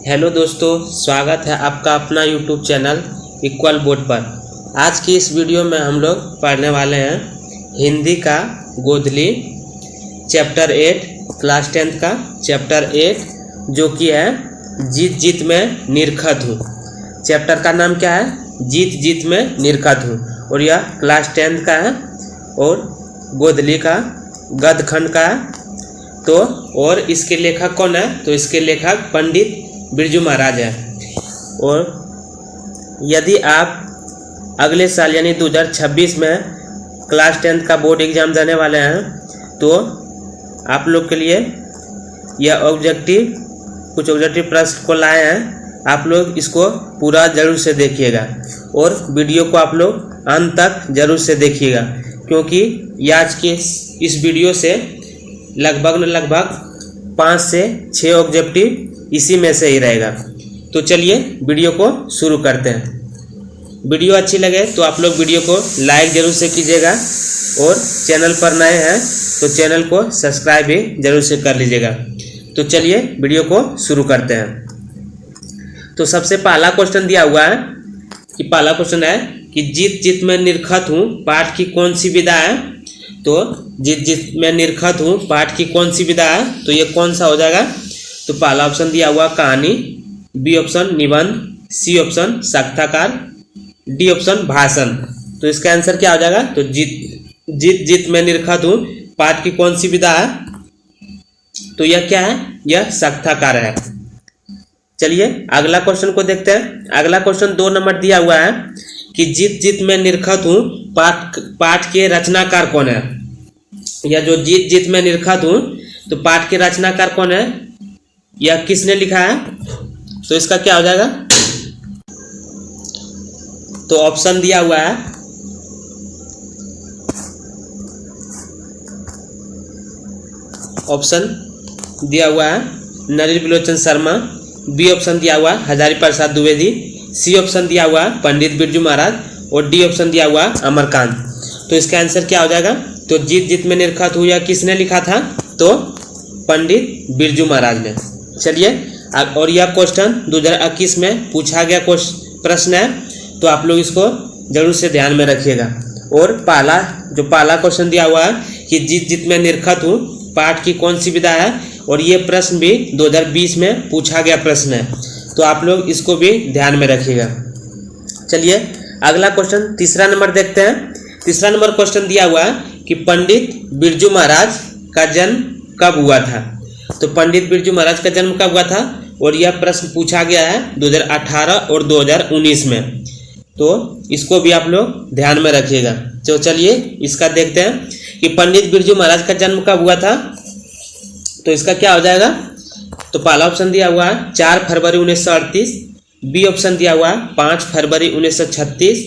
Hello दोस्तों, स्वागत है आपका अपना यूट्यूब चैनल इक्वल बोर्ड पर। आज की इस वीडियो में हम लोग पढ़ने वाले हैं हिंदी का गोधली चैप्टर 8 क्लास 10 का चैप्टर 8 जो कि है जीत जीत में निरखत हूँ। चैप्टर का नाम क्या है? जीत जीत में निरखत हूँ और यह क्लास 10 का है और गोधली का गद्य खंड का है। तो और इसके लेखक कौन है? तो इसके लेखक पंडित बिरजू महाराज है। और यदि आप अगले साल यानी 2026 में क्लास 10 का बोर्ड एग्ज़ाम देने वाले हैं तो आप लोग के लिए यह कुछ ऑब्जेक्टिव प्रश्न को लाए हैं। आप लोग इसको पूरा ज़रूर से देखिएगा और वीडियो को आप लोग अंत तक ज़रूर से देखिएगा, क्योंकि आज के इस वीडियो से लगभग 5 से 6 ऑब्जेक्टिव इसी में से ही रहेगा। तो चलिए वीडियो को शुरू करते हैं। वीडियो अच्छी लगे तो आप लोग वीडियो को लाइक ज़रूर से कीजिएगा और चैनल पर नए हैं तो चैनल को सब्सक्राइब भी ज़रूर से कर लीजिएगा। तो चलिए वीडियो को शुरू करते हैं। तो सबसे पहला क्वेश्चन दिया हुआ है कि पहला क्वेश्चन है कि जीत जीत में निरखत हूँ पाठ की कौन सी विधा है? तो जीत जीत में निरखत हूँ पाठ की कौन सी विधा है? तो ये कौन सा हो जाएगा? तो पहला ऑप्शन दिया हुआ कहानी, बी ऑप्शन निबंध, सी ऑप्शन साक्षात्कार, डी ऑप्शन भाषण। तो इसका आंसर क्या हो जाएगा? तो जीत जीत में निरखत हूँ पाठ की कौन सी विधा है? तो यह क्या है? यह साक्षात्कार है। चलिए अगला क्वेश्चन को देखते हैं। अगला क्वेश्चन 2 नंबर दिया हुआ है कि जीत जीत में निरखत हूँ पाठ के रचनाकार कौन है? या जो जीत जीत में निरखत हूँ तो पाठ के रचनाकार कौन है? यह किसने लिखा है? तो इसका क्या हो जाएगा? तो ऑप्शन दिया हुआ है नलिनी बिलोचन शर्मा, बी ऑप्शन दिया हुआ हजारी प्रसाद द्विवेदी, सी ऑप्शन दिया हुआ पंडित बिरजू महाराज और डी ऑप्शन दिया हुआ अमरकांत। तो इसका आंसर क्या हो जाएगा? तो जीत जीत में निरखत हूँ यह किसने लिखा था? तो पंडित बिरजू महाराज ने। चलिए और यह क्वेश्चन 2021 में पूछा गया प्रश्न है, तो आप लोग इसको जरूर से ध्यान में रखिएगा। और पहला क्वेश्चन दिया हुआ है कि जीत जीत में निरखत हूँ पाठ की कौन सी विधा है, और ये प्रश्न भी 2020 में पूछा गया प्रश्न है, तो आप लोग इसको भी ध्यान में रखिएगा। चलिए अगला क्वेश्चन तीसरा नंबर देखते हैं। तीसरा नंबर क्वेश्चन दिया हुआ है कि पंडित बिरजू महाराज का जन्म कब हुआ था? तो पंडित बिरजू महाराज का जन्म कब हुआ था? और यह प्रश्न पूछा गया है 2018 और 2019 में, तो इसको भी आप लोग ध्यान में रखिएगा। तो चलिए इसका देखते हैं कि पंडित बिरजू महाराज का जन्म कब हुआ था। तो इसका क्या हो जाएगा? तो पहला ऑप्शन दिया हुआ है 4 फरवरी 1938, बी ऑप्शन दिया हुआ है 5 फरवरी 1936,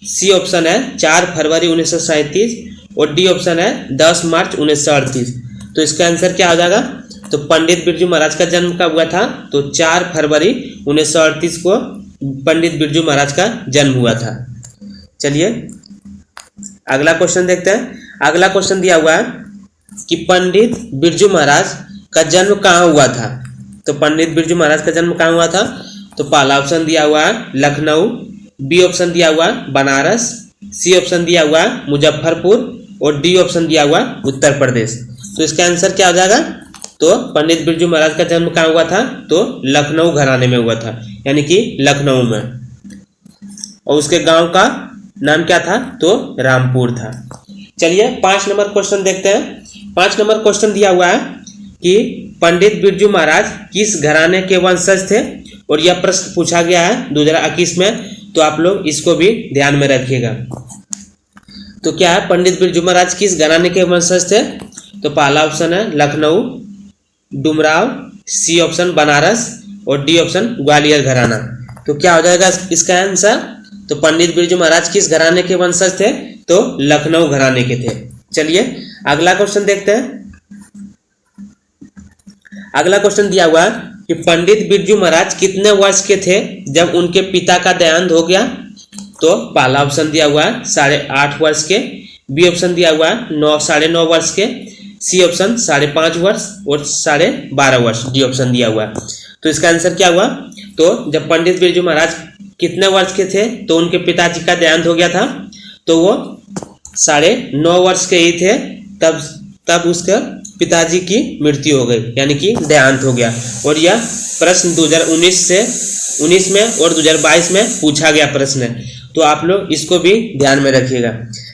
सी ऑप्शन है 4 फरवरी 1937 और डी ऑप्शन है 10 मार्च 1938। तो इसका आंसर क्या हो जाएगा? तो पंडित बिरजू महाराज का जन्म कब हुआ था? तो 4 फरवरी 1938 को पंडित बिरजू महाराज का जन्म हुआ था। चलिए अगला क्वेश्चन देखते हैं। अगला क्वेश्चन दिया हुआ है कि पंडित बिरजू महाराज का जन्म कहाँ हुआ था? तो पंडित बिरजू महाराज का जन्म कहाँ हुआ था? तो पहला ऑप्शन दिया हुआ है लखनऊ, बी ऑप्शन दिया हुआ बनारस, सी ऑप्शन दिया हुआ मुजफ्फरपुर और डी ऑप्शन दिया हुआ उत्तर प्रदेश। तो इसका आंसर क्या हो जाएगा? तो पंडित बिरजू महाराज का जन्म कहाँ हुआ था? तो लखनऊ घराने में हुआ था, यानी कि लखनऊ में। और उसके गांव का नाम क्या था? तो रामपुर था। चलिए 5 नंबर क्वेश्चन देखते हैं। 5 नंबर क्वेश्चन दिया हुआ है कि पंडित बिरजू महाराज किस घराने के वंशज थे, और यह प्रश्न पूछा गया है 2021 में, तो आप लोग इसको भी ध्यान में रखिएगा। तो क्या है? पंडित बिरजू महाराज किस घराने के वंशज थे? तो पहला ऑप्शन है लखनऊ, डुमराव, सी ऑप्शन बनारस और डी ऑप्शन ग्वालियर घराना। तो क्या हो जाएगा इसका आंसर? तो पंडित बिरजू महाराज किस घराने के वंशज थे? तो लखनऊ घराने के थे। चलिए अगला क्वेश्चन देखते हैं। अगला क्वेश्चन दिया हुआ कि पंडित बिरजू महाराज कितने वर्ष के थे जब उनके पिता का देहांत हो गया? तो पहला ऑप्शन दिया हुआ है 8.5 वर्ष के, बी ऑप्शन दिया हुआ है 9.5 वर्ष के, सी ऑप्शन 5.5 वर्ष और 12.5 वर्ष डी ऑप्शन दिया हुआ है। तो इसका आंसर क्या हुआ? तो जब पंडित बिरजू महाराज कितने वर्ष के थे तो उनके पिताजी का देहांत हो गया था, तो वो 9.5 वर्ष के ही थे तब उसके पिताजी की मृत्यु हो गई, यानी कि देहांत हो गया। और यह प्रश्न 2019 में और 2022 में पूछा गया प्रश्न है, तो आप लोग इसको भी ध्यान में रखिएगा।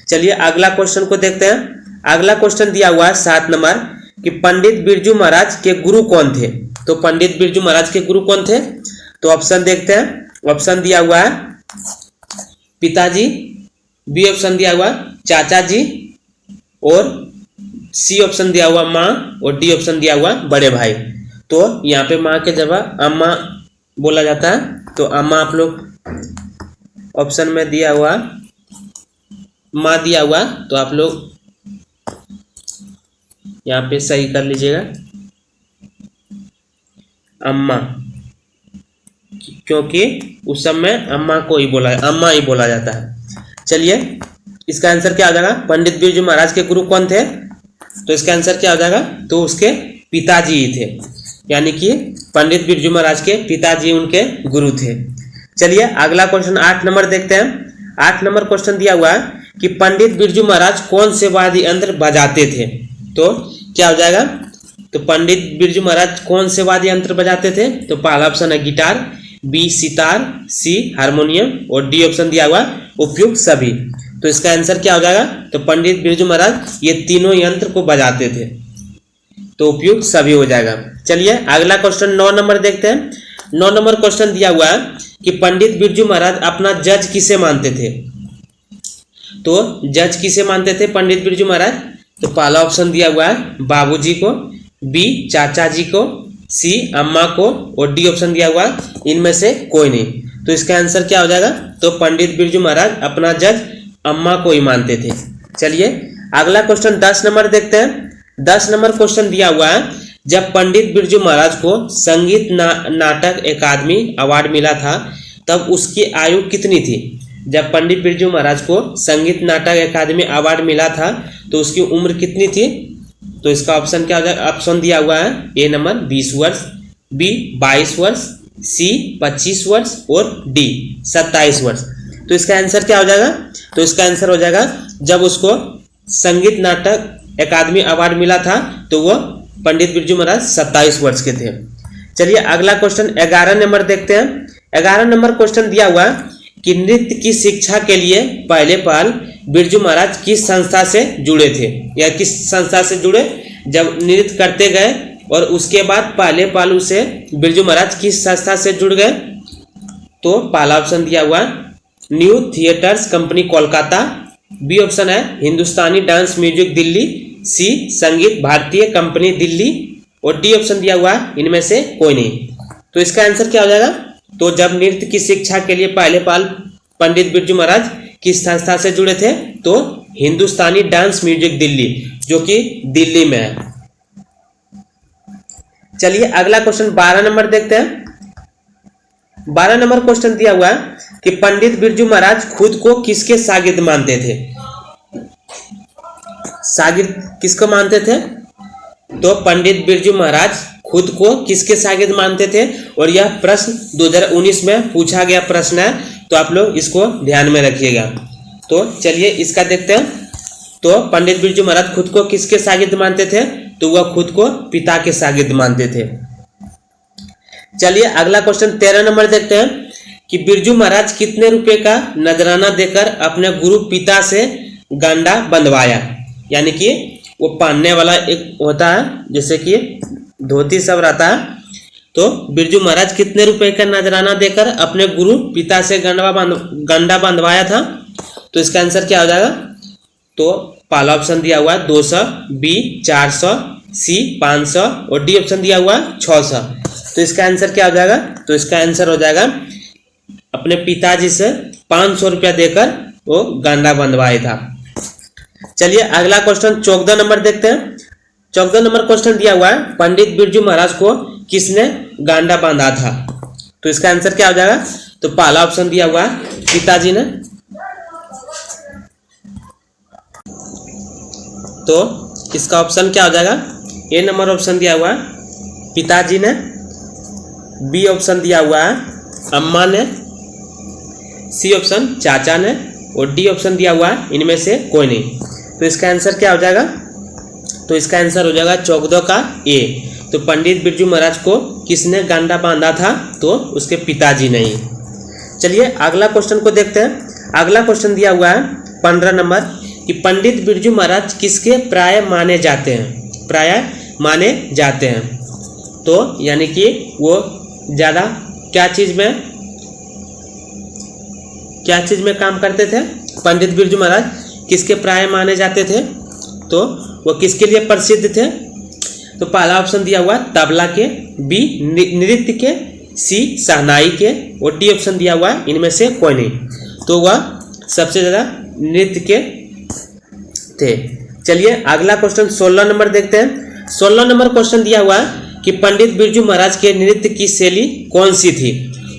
चलिए अगला क्वेश्चन को देखते हैं। अगला क्वेश्चन दिया हुआ है 7 नंबर कि पंडित बिरजू महाराज के गुरु कौन थे? तो पंडित बिरजू महाराज के गुरु कौन थे? तो ऑप्शन देखते हैं। ऑप्शन दिया हुआ है पिताजी, बी ऑप्शन दिया हुआ चाचा जी, और सी ऑप्शन दिया हुआ माँ, और डी ऑप्शन दिया हुआ बड़े भाई। तो यहाँ पे माँ के जगह अम्मा बोला जाता है, तो अम्मा आप लोग ऑप्शन में दिया हुआ माँ दिया हुआ, तो आप लोग यहाँ पे सही कर लीजिएगा अम्मा, क्योंकि उस समय अम्मा ही बोला जाता है। चलिए इसका आंसर क्या हो जाएगा? पंडित बिरजू महाराज के गुरु कौन थे? तो इसका आंसर क्या हो जाएगा? तो उसके पिताजी ही थे, यानी कि पंडित बिरजू महाराज के पिताजी उनके गुरु थे। चलिए अगला क्वेश्चन 8 नंबर देखते हैं। 8 नंबर क्वेश्चन दिया हुआ है कि पंडित बिरजू महाराज कौन से वाद्य यंत्र बजाते थे? तो क्या हो जाएगा? तो पंडित बिरजू महाराज कौन से वाद्य यंत्र बजाते थे? तो पहला ऑप्शन है गिटार, बी सितार, सी हारमोनियम, और डी ऑप्शन दिया हुआ उपयुक्त सभी। तो इसका आंसर क्या हो जाएगा? तो पंडित बिरजू महाराज ये तीनों यंत्र को बजाते थे, तो उपयुक्त सभी हो जाएगा। चलिए अगला क्वेश्चन 9 नंबर देखते हैं। 9 नंबर क्वेश्चन दिया हुआ है कि पंडित बिरजू महाराज अपना जज किसे मानते थे? तो जज किसे मानते थे पंडित बिरजू महाराज? तो पहला ऑप्शन दिया हुआ है बाबूजी को, बी चाचा जी को, सी अम्मा को, और डी ऑप्शन दिया हुआ इनमें से कोई नहीं। तो इसका आंसर क्या हो जाएगा? तो पंडित बिरजू महाराज अपना जज अम्मा को ही मानते थे। चलिए अगला क्वेश्चन 10 नंबर देखते हैं। 10 नंबर क्वेश्चन दिया हुआ है जब पंडित बिरजू महाराज को संगीत नाटक अकादमी अवार्ड मिला था तब उसकी आयु कितनी थी? जब पंडित बिरजू महाराज को संगीत नाटक अकादमी अवार्ड मिला था तो उसकी उम्र कितनी थी? तो इसका ऑप्शन क्या हो जाएगा? ऑप्शन दिया हुआ है ए नंबर 20 वर्ष, बी 22 वर्ष, सी 25 वर्ष, और डी 27 वर्ष। तो इसका आंसर क्या हो जाएगा? तो इसका आंसर हो जाएगा जब उसको संगीत नाटक अकादमी अवार्ड मिला था तो वो पंडित बिरजू महाराज 27 वर्ष के थे। चलिए अगला क्वेश्चन 11 नंबर देखते हैं। 11 नंबर क्वेश्चन दिया हुआ कि नृत्य की शिक्षा के लिए पहले पहल बिरजू महाराज किस संस्था से जुड़े थे, या किस संस्था से जुड़े जब नृत्य करते गए, और उसके बाद पहले पहलू से बिरजू महाराज किस संस्था से जुड़ गए? तो पहला ऑप्शन दिया हुआ new theatres company Kolkata, B option है Hindustani dance music Delhi, C Sangeet Bharatiya company Delhi, और डी ऑप्शन दिया हुआ इनमें से कोई नहीं। तो इसका आंसर क्या हो जाएगा? तो जब नृत्य की शिक्षा के लिए पहले पहल पंडित बिरजू महाराज किस संस्था से जुड़े थे? तो हिंदुस्तानी डांस म्यूजिक दिल्ली, जो कि दिल्ली में है। चलिए अगला क्वेश्चन 12 नंबर देखते हैं। 12 नंबर क्वेश्चन दिया हुआ है कि पंडित बिरजू महाराज खुद को किसके शागिर्द मानते थे? शागिर्द किसको मानते थे? तो पंडित बिरजू महाराज खुद को किसके शागिर्द मानते थे? और यह प्रश्न 2019 में पूछा गया प्रश्न है, तो आप लोग इसको ध्यान में रखिएगा। तो चलिए इसका देखते हैं। तो पंडित बिरजू महाराज खुद को किसके शागिर्द मानते थे? तो वह खुद को पिता के शागिर्द मानते थे। चलिए अगला क्वेश्चन 13 नंबर देखते हैं कि बिरजू महाराज कितने रुपए का नजराना देकर अपने गुरु पिता से गांडा बंधवाया? यानी कि वो पहनने वाला एक होता है, जैसे कि धोती सब रहता है, तो बिरजू महाराज कितने रुपए का नजराना देकर अपने गुरु पिता से गांडा बंधवाया था? तो इसका आंसर क्या हो जाएगा? तो पहला ऑप्शन दिया हुआ 200, बी 400, सी 500, और डी ऑप्शन दिया हुआ 600। तो इसका आंसर क्या हो जाएगा? तो इसका आंसर हो जाएगा अपने पिताजी से 500 रुपया देकर वो गांडा बंधवाया था। चलिए अगला क्वेश्चन 14 नंबर देखते हैं। 14 नंबर क्वेश्चन दिया हुआ है पंडित बिरजू महाराज को किसने गांडा बांधा था? तो इसका आंसर क्या हो जाएगा? तो पहला ऑप्शन दिया हुआ पिताजी ने, तो इसका ऑप्शन क्या हो जाएगा? ए नंबर ऑप्शन दिया हुआ पिताजी ने, बी ऑप्शन दिया हुआ है अम्मा ने, सी ऑप्शन चाचा ने और डी ऑप्शन दिया हुआ है इनमें से कोई नहीं। तो इसका आंसर क्या हो जाएगा? तो इसका आंसर हो जाएगा 14 का ए। तो पंडित बिरजू महाराज को किसने गांडा बांधा था? तो उसके पिताजी ने ही। चलिए अगला क्वेश्चन को देखते हैं। अगला क्वेश्चन दिया हुआ है 15 नंबर कि पंडित बिरजू महाराज किसके प्राय माने जाते हैं? प्राय माने जाते हैं तो यानी कि वो ज़्यादा क्या चीज़ में काम करते थे? पंडित बिरजू महाराज किसके प्राय माने जाते थे? तो वो किसके लिए प्रसिद्ध थे? तो पहला ऑप्शन दिया हुआ तबला के, बी नृत्य के, सी शहनाई के और डी ऑप्शन दिया हुआ इनमें से कोई नहीं। तो वह सबसे ज़्यादा नृत्य के थे। चलिए अगला क्वेश्चन 16 नंबर देखते हैं। 16 नंबर क्वेश्चन दिया हुआ कि पंडित बिरजू महाराज के नृत्य की शैली कौन सी थी?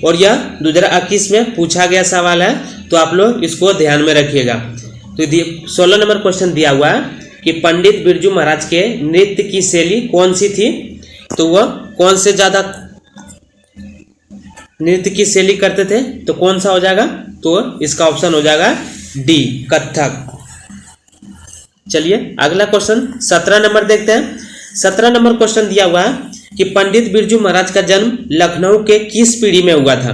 और यह 2021 में पूछा गया सवाल है, तो आप लोग इसको ध्यान में रखिएगा। तो 16 नंबर क्वेश्चन दिया हुआ है कि पंडित बिरजू महाराज के नृत्य की शैली कौन सी थी? तो वह कौन से ज़्यादा नृत्य की शैली करते थे? तो कौन सा हो जाएगा? तो इसका ऑप्शन हो जाएगा डी कथक। चलिए अगला क्वेश्चन 17 नंबर देखते हैं। 17 नंबर क्वेश्चन दिया हुआ है कि पंडित बिरजू महाराज का जन्म लखनऊ के किस पीढ़ी में हुआ था?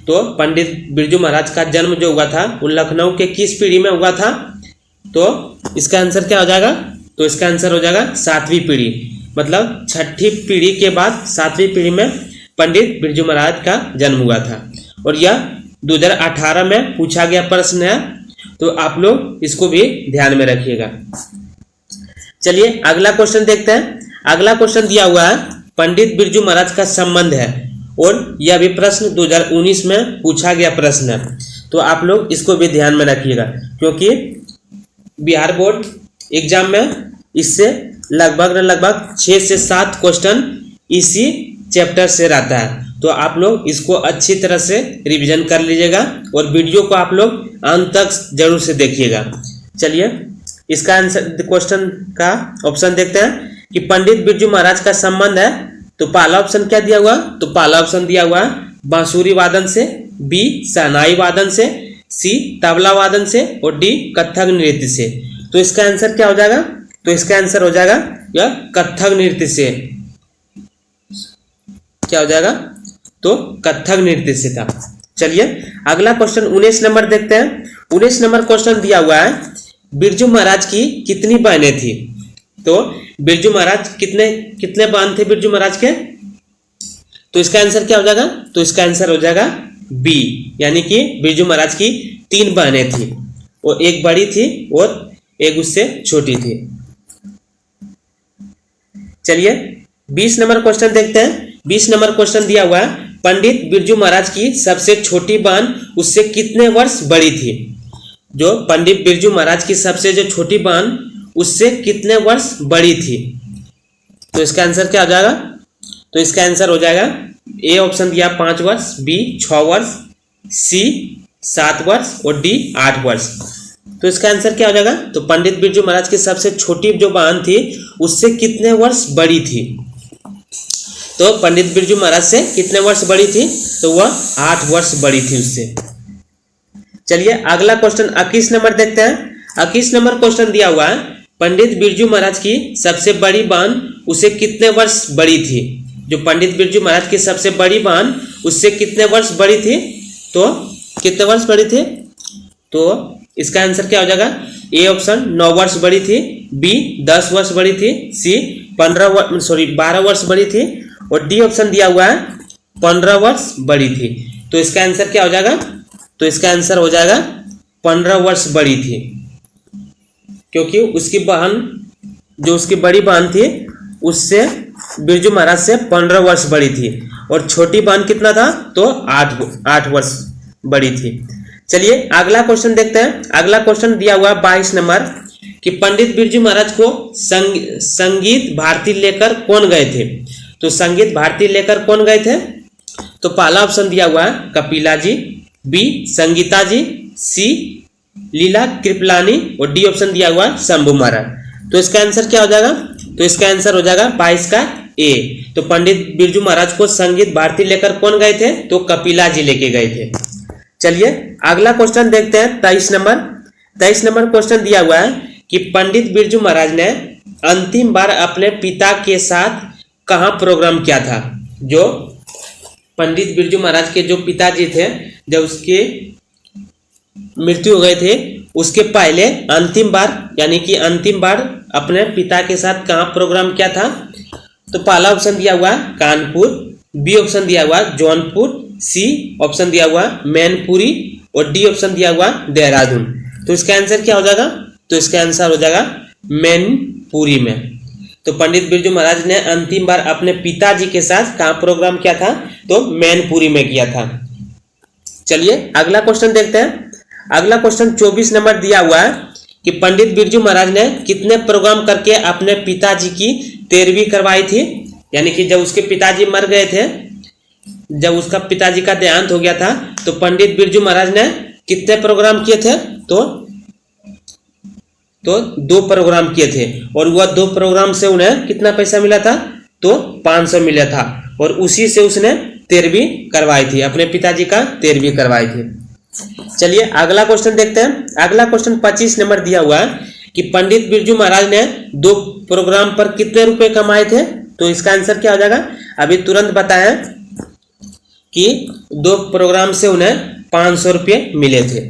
तो पंडित बिरजू महाराज का जन्म जो हुआ था वो लखनऊ के किस पीढ़ी में हुआ था? तो इसका आंसर क्या हो जाएगा? तो इसका आंसर हो जाएगा 7वीं पीढ़ी, मतलब 6ठी पीढ़ी के बाद 7वीं पीढ़ी में पंडित बिरजू महाराज का जन्म हुआ था। और यह 2018 में पूछा गया प्रश्न है, तो आप लोग इसको भी ध्यान में रखिएगा। चलिए अगला क्वेश्चन देखते हैं। अगला क्वेश्चन दिया हुआ है पंडित बिरजू महाराज का संबंध है, और यह भी प्रश्न 2019 में पूछा गया प्रश्न है, तो आप लोग इसको भी ध्यान में रखिएगा, क्योंकि बिहार बोर्ड एग्जाम में इससे लगभग 6 से 7 क्वेश्चन इसी चैप्टर से रहता है। तो आप लोग इसको अच्छी तरह से रिवीजन कर लीजिएगा और वीडियो को आप लोग अंत तक जरूर से देखिएगा। चलिए इसका आंसर क्वेश्चन का ऑप्शन देखते हैं कि पंडित बिरजू महाराज का संबंध है, तो पहला ऑप्शन क्या दिया हुआ? तो पहला ऑप्शन दिया हुआ बांसुरी वादन से, बी शहनाई वादन से, सी तबला वादन से और डी कथक नृत्य से। तो इसका आंसर क्या हो जाएगा? तो इसका आंसर हो जाएगा यह कथक नृत्य से। क्या हो जाएगा? तो कथक नृत्य से था। चलिए अगला क्वेश्चन 19 नंबर देखते हैं। 19 नंबर क्वेश्चन दिया हुआ है बिरजू महाराज की कितनी बहनें थी? तो बिरजू महाराज कितने बहन थे बिरजू महाराज के? तो इसका आंसर क्या हो जाएगा? तो इसका आंसर हो जाएगा बी, यानी कि बिरजू महाराज की 3 बहनें थी, और एक बड़ी थी और एक उससे छोटी थी। चलिए 20 नंबर क्वेश्चन देखते हैं। 20 नंबर क्वेश्चन दिया हुआ है पंडित बिरजू महाराज की सबसे छोटी बहन उससे कितने वर्ष बड़ी थी? जो पंडित बिरजू महाराज की सबसे जो छोटी बहन उससे कितने वर्ष बड़ी थी? तो इसका आंसर क्या हो जाएगा? तो इसका आंसर हो जाएगा ए ऑप्शन दिया 5 वर्ष, बी 6 वर्ष, सी 7 वर्ष और डी 8 वर्ष। तो इसका आंसर क्या हो जाएगा? तो पंडित बिरजू महाराज की सबसे छोटी जो बहन थी उससे कितने वर्ष बड़ी थी? तो पंडित बिरजू महाराज से कितने वर्ष बड़ी थी? तो वह 8 वर्ष बड़ी थी उससे। चलिए अगला क्वेश्चन 21 नंबर देखते हैं। 21 नंबर क्वेश्चन दिया हुआ है पंडित बिरजू महाराज की सबसे बड़ी बहन उससे कितने वर्ष बड़ी थी? जो पंडित बिरजू महाराज की सबसे बड़ी बहन उससे कितने वर्ष बड़ी थी? तो कितने वर्ष बड़ी थी? तो इसका आंसर क्या हो जाएगा? ए ऑप्शन 9 वर्ष बड़ी थी, बी 10 वर्ष बड़ी थी, सी 12 वर्ष बड़ी थी और डी ऑप्शन दिया हुआ है 15 वर्ष बड़ी थी। तो इसका आंसर क्या हो जाएगा? तो इसका आंसर हो जाएगा 15 वर्ष बड़ी थी, क्योंकि उसकी बहन जो उसकी बड़ी बहन थी उससे बिरजू महाराज से 15 वर्ष बड़ी थी, और छोटी बहन कितना था? तो 8 वर्ष बड़ी थी। चलिए अगला क्वेश्चन देखते हैं। अगला क्वेश्चन दिया हुआ 22 नंबर कि पंडित बिरजू महाराज को संगीत भारती लेकर कौन गए थे? तो संगीत भारती लेकर कौन गए थे? तो पहला ऑप्शन दिया हुआ है कपिला जी, बी संगीता जी, सी लीला कृपलानी और डी ऑप्शन दिया हुआ शंभू महाराज। तो इसका आंसर क्या हो जाएगा? तो इसका आंसर हो जाएगा 22 का ए। तो पंडित बिरजू महाराज को संगीत भारती लेकर कौन गए थे? तो कपिला जी लेके गए थे। चलिए अगला क्वेश्चन देखते हैं 23 नंबर। 23 नंबर क्वेश्चन दिया हुआ है कि पंडित बिरजू महाराज ने अंतिम बार अपने पिता के साथ कहाँ प्रोग्राम किया था? जो पंडित बिरजू महाराज के जो पिताजी थे, जब उसके मृत्यु हो गए थे उसके पहले अंतिम बार, यानी कि अंतिम बार अपने पिता के साथ कहाँ प्रोग्राम किया था? तो पहला ऑप्शन दिया हुआ कानपुर, बी ऑप्शन दिया हुआ जौनपुर, सी ऑप्शन दिया हुआ मैनपुरी और डी ऑप्शन दिया हुआ देहरादून। तो इसका आंसर क्या हो जाएगा? तो इसका आंसर हो जाएगा मैनपुरी में। तो पंडित बिरजू महाराज ने अंतिम बार अपने पिताजी के साथ कहाँ प्रोग्राम किया था? तो मैनपुरी में किया था। चलिए अगला क्वेश्चन देखते हैं। अगला क्वेश्चन 24 नंबर दिया हुआ है कि पंडित बिरजू महाराज ने कितने प्रोग्राम करके अपने पिताजी की 13वीं करवाई थी? यानी कि जब उसके पिताजी मर गए थे, जब उसका पिताजी का देहांत हो गया था, तो पंडित बिरजू महाराज ने कितने प्रोग्राम किए थे? तो 2 प्रोग्राम किए थे और वह 2 प्रोग्राम से उन्हें कितना पैसा मिला था? तो 500 मिला था और उसी से उसने 13वीं करवाई थी, अपने पिताजी का 13वीं करवाई थी। चलिए अगला क्वेश्चन देखते हैं। अगला क्वेश्चन 25 नंबर दिया हुआ है कि पंडित बिरजू महाराज ने 2 प्रोग्राम पर कितने रुपए कमाए थे? तो इसका आंसर क्या हो जाएगा? अभी तुरंत बताएं कि 2 प्रोग्राम से उन्हें 500 रुपये मिले थे।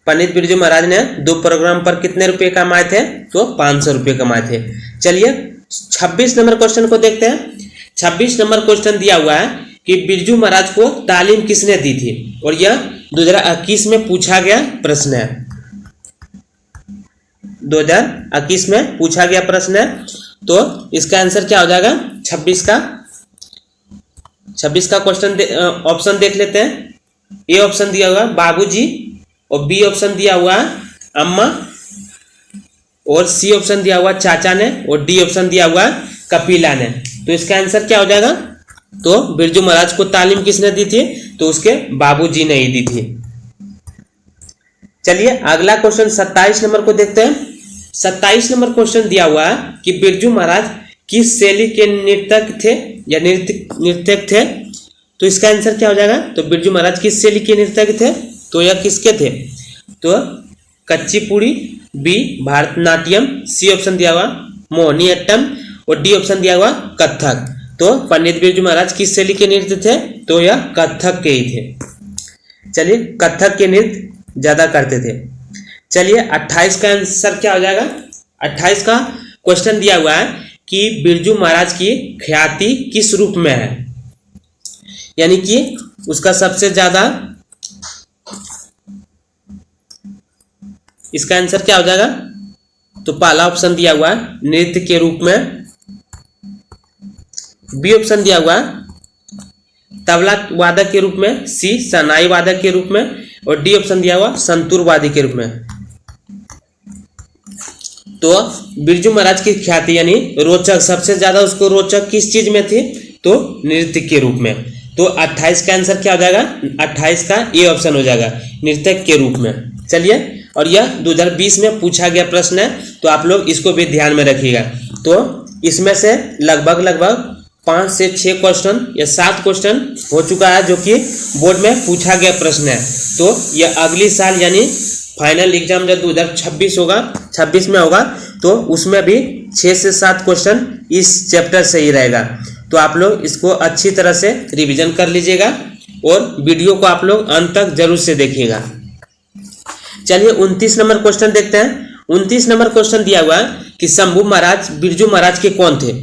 पंडित बिरजू महाराज ने 2 प्रोग्राम पर कितने रुपए कमाए थे? तो 500 रुपये कमाए थे। चलिए 26 नंबर क्वेश्चन को देखते हैं। 26 नंबर क्वेश्चन दिया हुआ है कि बिरजू महाराज को तालीम किसने दी थी? और यह 2021 में पूछा गया प्रश्न है। 2021 में पूछा गया प्रश्न है। तो इसका आंसर क्या हो जाएगा? 26 का क्वेश्चन ऑप्शन देख लेते हैं। ए ऑप्शन दिया हुआ बाबूजी और बी ऑप्शन दिया हुआ अम्मा और सी ऑप्शन दिया हुआ चाचा ने और डी ऑप्शन दिया हुआ कपिला ने। तो इसका आंसर क्या हो जाएगा? तो बिरजू महाराज को तालीम किसने दी थी? तो उसके बाबूजी ने ही दी थी। चलिए अगला क्वेश्चन 27 नंबर को देखते हैं। 27 नंबर क्वेश्चन दिया हुआ है कि बिरजू महाराज किस शैली के नृतक थे या नृत्यक थे? तो इसका आंसर क्या हो जाएगा? तो बिरजू महाराज किस शैली के नृतक थे? तो यह किसके थे? तो Kuchipudi, B Bharatanatyam, C option दिया हुआ मोहिनीअट्टम और डी ऑप्शन दिया हुआ कथक। तो पंडित बिरजू महाराज किस शैली के नृत्य थे? तो यह कथक के ही थे। चलिए कथक के नृत्य ज्यादा करते थे। चलिए 28 का आंसर क्या हो जाएगा? 28 का क्वेश्चन दिया हुआ है कि बिरजू महाराज की ख्याति किस रूप में है? यानी कि उसका सबसे ज्यादा, इसका आंसर क्या हो जाएगा? तो पहला ऑप्शन दिया हुआ है नृत्य के रूप में, बी ऑप्शन दिया हुआ तबला वादक के रूप में, सी शहनाई वादक के रूप में और डी ऑप्शन दिया हुआ संतूर वादी के रूप में। तो बिरजू महाराज की ख्याति यानी रोचक, सबसे ज्यादा उसको रोचक किस चीज में थी? तो नृत्य के रूप में। तो 28 का आंसर क्या हो जाएगा? 28 का ए ऑप्शन हो जाएगा, नृत्य के रूप में। चलिए, और यह 2020 में पूछा गया प्रश्न है, तो आप लोग इसको भी ध्यान में रखिएगा। तो इसमें से लगभग 5 से 6 क्वेश्चन या 7 क्वेश्चन हो चुका है जो कि बोर्ड में पूछा गया प्रश्न है। तो यह अगली साल यानी फाइनल एग्जाम जब 2026 होगा, 26 में होगा, तो उसमें भी 6 से 7 क्वेश्चन इस चैप्टर से ही रहेगा। तो आप लोग इसको अच्छी तरह से रिवीजन कर लीजिएगा और वीडियो को आप लोग अंत तक जरूर से देखिएगा। चलिए 29 नंबर क्वेश्चन देखते हैं। 29 नंबर क्वेश्चन दिया हुआ है कि शंभू महाराज बिरजू महाराज के कौन थे?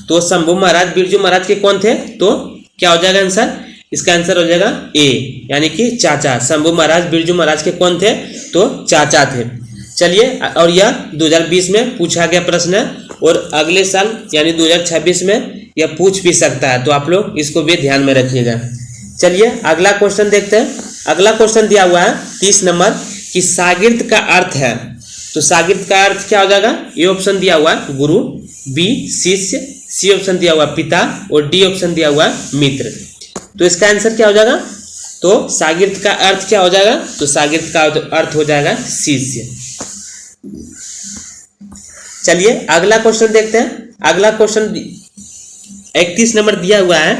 तो शंभू महाराज बिरजू महाराज के कौन थे? तो क्या हो जाएगा आंसर? इसका आंसर हो जाएगा ए, यानी कि चाचा। शंभू महाराज बिरजू महाराज के कौन थे? तो चाचा थे। चलिए, और यह 2020 में पूछा गया प्रश्न है और अगले साल यानी 2026 में यह पूछ भी सकता है, तो आप लोग इसको भी ध्यान में रखिएगा। चलिए अगला क्वेश्चन देखते हैं। अगला क्वेश्चन दिया हुआ है 30 नंबर कि शागिर्द का अर्थ है। तो शागिर्द का अर्थ क्या हो जाएगा? ए ऑप्शन दिया हुआ गुरु, बी शिष्य, सी ऑप्शन दिया हुआ पिता और डी ऑप्शन दिया हुआ मित्र। तो इसका आंसर क्या हो जाएगा? तो शागिर्द का अर्थ क्या हो जाएगा? तो शागिर्द का अर्थ हो जाएगा शिष्य। चलिए अगला क्वेश्चन देखते हैं। अगला क्वेश्चन 31 नंबर दिया हुआ है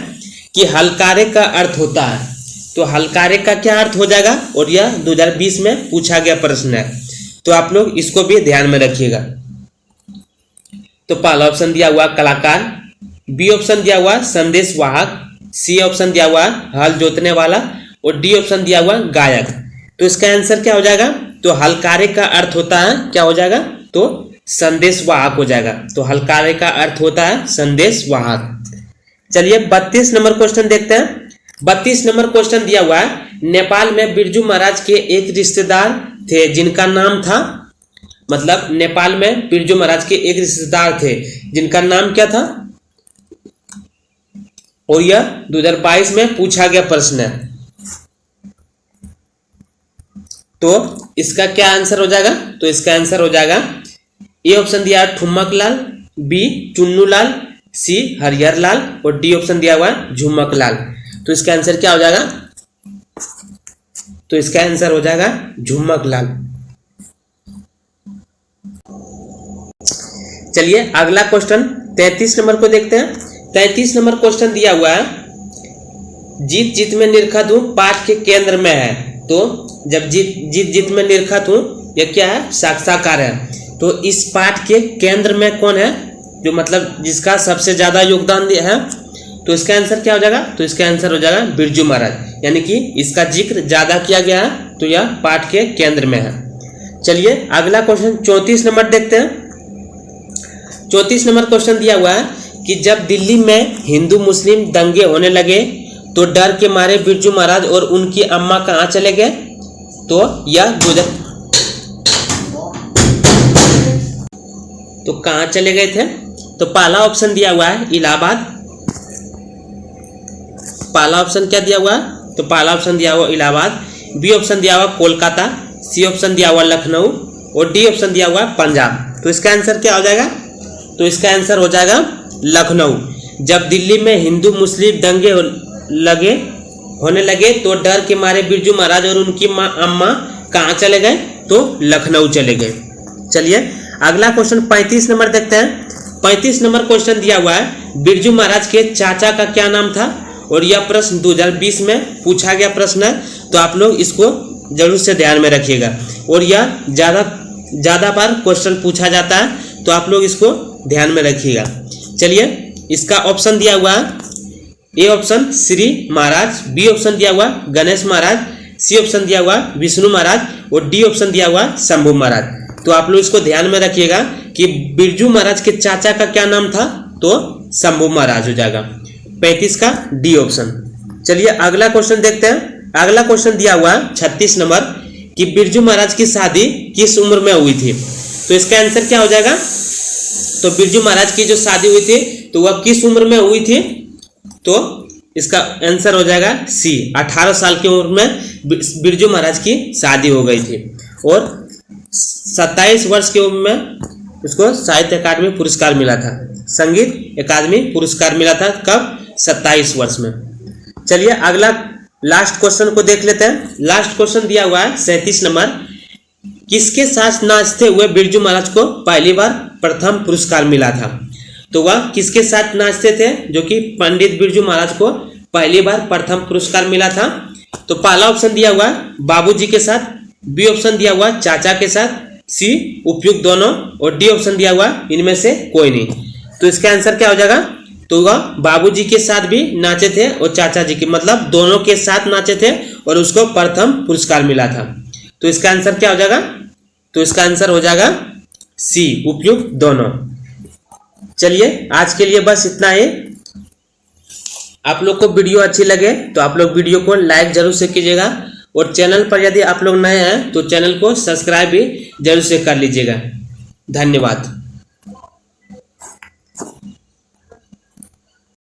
कि हलकारे का अर्थ होता है। तो हलकारे का क्या अर्थ हो जाएगा, और यह 2020 में पूछा गया प्रश्न है, तो आप लोग इसको भी ध्यान में रखिएगा। तो पहला ऑप्शन दिया हुआ कलाकार, बी ऑप्शन दिया हुआ संदेश वाहक, सी ऑप्शन दिया हुआ हल जोतने वाला, और डी ऑप्शन दिया हुआ गायक। तो इसका आंसर क्या हो जाएगा, तो हलकारे का अर्थ होता है क्या हो जाएगा, तो संदेश वाहक हो जाएगा। तो हलकारे का अर्थ होता है संदेश वाहक। चलिए 32 नंबर क्वेश्चन देखते हैं। 32 नंबर क्वेश्चन दिया हुआ है, नेपाल में बिरजू महाराज के एक रिश्तेदार थे जिनका नाम था, मतलब नेपाल में बिरजू महाराज के एक रिश्तेदार थे जिनका नाम क्या था, और यह 2022 में पूछा गया प्रश्न है। तो इसका क्या आंसर हो जाएगा, तो इसका आंसर हो जाएगा ए ऑप्शन दिया ठुमक लाल, बी चुन्नू लाल, सी हरिहर लाल, और डी ऑप्शन दिया हुआ झुमक लाल। तो इसका आंसर क्या हो जाएगा, तो इसका आंसर हो जाएगा झुमक लाल। चलिए अगला क्वेश्चन 33 नंबर को देखते हैं। 33 नंबर क्वेश्चन दिया हुआ है, जीत जीत में निरखत हूं पाठ के केंद्र में है। तो जब जीत जीत में निरखत हूं, यह क्या है, साक्षात्कार है। तो इस पाठ के केंद्र में कौन है, जो मतलब जिसका सबसे ज्यादा योगदान है, तो इसका आंसर क्या हो जाएगा, तो इसका आंसर हो जाएगा बिरजू महाराज, यानी कि इसका जिक्र ज्यादा किया गया है, तो यह पाठ के केंद्र में है। चलिए अगला क्वेश्चन 34 नंबर देखते हैं। 34 नंबर क्वेश्चन दिया हुआ है कि जब दिल्ली में हिंदू मुस्लिम दंगे होने लगे तो डर के मारे बिरजू महाराज और उनकी अम्मा कहाँ चले गए। तो यह तो कहाँ चले गए थे, तो पहला ऑप्शन दिया हुआ है इलाहाबाद, पहला ऑप्शन क्या दिया हुआ है, तो पहला ऑप्शन दिया हुआ इलाहाबाद, बी ऑप्शन दिया हुआ कोलकाता, सी ऑप्शन दिया हुआ लखनऊ, और डी ऑप्शन दिया हुआ पंजाब। तो इसका आंसर क्या हो जाएगा, तो इसका आंसर हो जाएगा लखनऊ। जब दिल्ली में हिंदू मुस्लिम दंगे होने लगे तो डर के मारे बिरजू महाराज और उनकी अम्मा कहाँ चले गए, तो लखनऊ चले गए। चलिए अगला क्वेश्चन 35 नंबर देखते हैं। 35 नंबर क्वेश्चन दिया हुआ है, बिरजू महाराज के चाचा का क्या नाम था, और यह प्रश्न 2020 में पूछा गया प्रश्न है। तो आप लोग इसको जरूर से ध्यान में रखिएगा, और यह ज्यादा बार क्वेश्चन पूछा जाता है, तो आप लोग इसको ध्यान में रखिएगा। चलिए इसका ऑप्शन दिया हुआ है, A option Shri Maharaj, B option दिया हुआ गणेश महाराज, सी ऑप्शन दिया हुआ विष्णु महाराज, और डी ऑप्शन दिया हुआ शंभू महाराज। तो आप लोग इसको ध्यान में रखिएगा कि बिरजू महाराज के चाचा का क्या नाम था, तो शंभू महाराज हो जाएगा। 35 का डी ऑप्शन। चलिए अगला क्वेश्चन देखते हैं। अगला क्वेश्चन दिया हुआ 36 नंबर कि बिरजू महाराज की शादी किस उम्र में हुई थी। तो इसका आंसर क्या हो जाएगा, तो बिरजू महाराज की जो शादी हुई थी तो वह किस उम्र में हुई थी, तो इसका आंसर हो जाएगा सी, 18 साल की उम्र में बिरजू महाराज की शादी हो गई थी, और 27 वर्ष की उम्र में उसको साहित्य अकादमी पुरस्कार मिला था, संगीत अकादमी पुरस्कार मिला था। कब, 27 वर्ष में। चलिए अगला लास्ट क्वेश्चन को देख लेते हैं। लास्ट क्वेश्चन दिया हुआ है 37 नंबर, किसके साथ नाचते हुए बिरजू महाराज को पहली बार प्रथम पुरस्कार मिला था। तो वह किसके साथ नाचते थे जो कि पंडित बिरजू महाराज को पहली बार प्रथम पुरस्कार मिला था। तो पहला ऑप्शन दिया हुआ बाबूजी के साथ, बी ऑप्शन दिया हुआ चाचा के साथ, सी उपयुक्त दोनों, और डी ऑप्शन दिया हुआ इनमें से कोई नहीं। तो इसका आंसर क्या हो जाएगा, तो वह बाबूजी के साथ भी नाचे थे और चाचा जी के, मतलब दोनों के साथ नाचे थे और उसको प्रथम पुरस्कार मिला था। तो इसका आंसर क्या हो जाएगा, तो इसका आंसर हो जाएगा सी उपयुक्त दोनों। चलिए आज के लिए बस इतना ही। आप लोग को वीडियो अच्छी लगे तो आप लोग वीडियो को लाइक जरूर से कीजिएगा, और चैनल पर यदि आप लोग नए हैं तो चैनल को सब्सक्राइब भी जरूर से कर लीजिएगा। धन्यवाद।